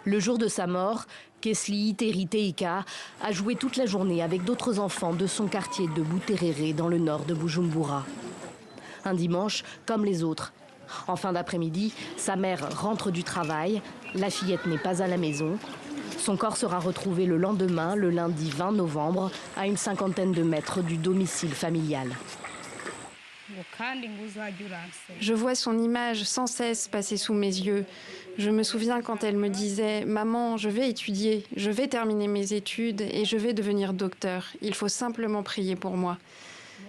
Le jour de sa mort, Kesli Iteriteika a joué toute la journée avec d'autres enfants de son quartier de Buterere dans le nord de Bujumbura. Un dimanche, comme les autres. En fin d'après-midi, sa mère rentre du travail, la fillette n'est pas à la maison. Son corps sera retrouvé le lendemain, le lundi 20 novembre, à une cinquantaine de mètres du domicile familial. Je vois son image sans cesse passer sous mes yeux. Je me souviens quand elle me disait « Maman, je vais étudier, je vais terminer mes études et je vais devenir docteur. Il faut simplement prier pour moi. »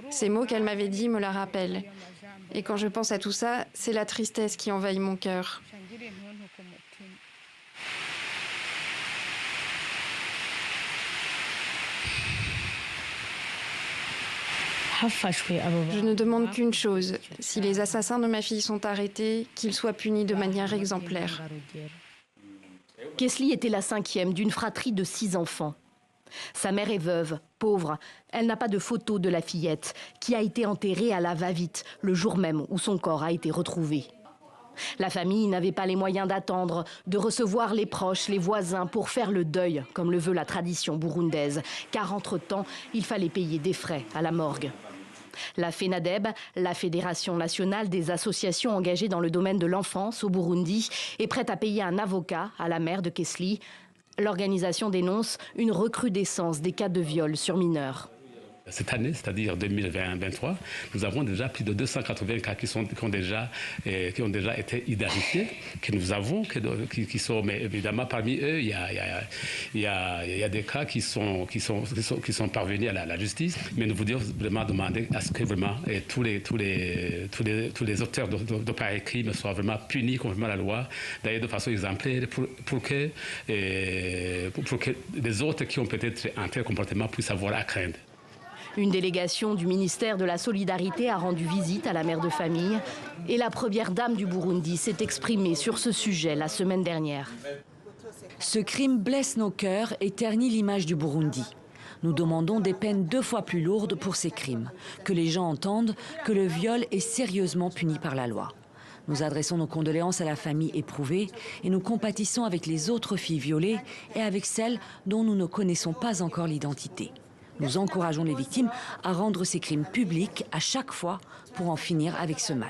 Ces mots qu'elle m'avait dit me la rappellent. Et quand je pense à tout ça, c'est la tristesse qui envahit mon cœur. Je ne demande qu'une chose, si les assassins de ma fille sont arrêtés, qu'ils soient punis de manière exemplaire. Kesli était la cinquième d'une fratrie de 6 enfants. Sa mère est veuve, pauvre. Elle n'a pas de photo de la fillette, qui a été enterrée à la va-vite, le jour même où son corps a été retrouvé. La famille n'avait pas les moyens d'attendre, de recevoir les proches, les voisins pour faire le deuil, comme le veut la tradition burundaise, car entre-temps, il fallait payer des frais à la morgue. La FENADEB, la Fédération nationale des associations engagées dans le domaine de l'enfance au Burundi, est prête à payer un avocat à la mère de Kesli. L'organisation dénonce une recrudescence des cas de viol sur mineurs. Cette année, c'est-à-dire 2020-2023, nous avons déjà plus de 280 cas qui ont déjà été identifiés, que nous avons, qui sont, mais évidemment parmi eux, il y a des cas qui sont parvenus à la justice, mais nous voudrions vraiment demander à ce que vraiment tous les auteurs de pareils crimes soient vraiment punis conformément à la loi, d'ailleurs de façon exemplaire, pour que les autres qui ont peut-être un tel comportement puissent avoir à craindre. Une délégation du ministère de la Solidarité a rendu visite à la mère de famille et la première dame du Burundi s'est exprimée sur ce sujet la semaine dernière. Ce crime blesse nos cœurs et ternit l'image du Burundi. Nous demandons des peines 2 fois plus lourdes pour ces crimes, que les gens entendent que le viol est sérieusement puni par la loi. Nous adressons nos condoléances à la famille éprouvée et nous compatissons avec les autres filles violées et avec celles dont nous ne connaissons pas encore l'identité. Nous encourageons les victimes à rendre ces crimes publics à chaque fois pour en finir avec ce mal.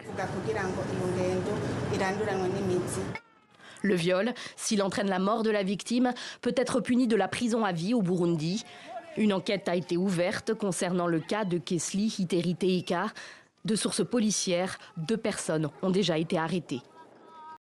Le viol, s'il entraîne la mort de la victime, peut être puni de la prison à vie au Burundi. Une enquête a été ouverte concernant le cas de Kesli Iteriteika. De sources policières, 2 personnes ont déjà été arrêtées.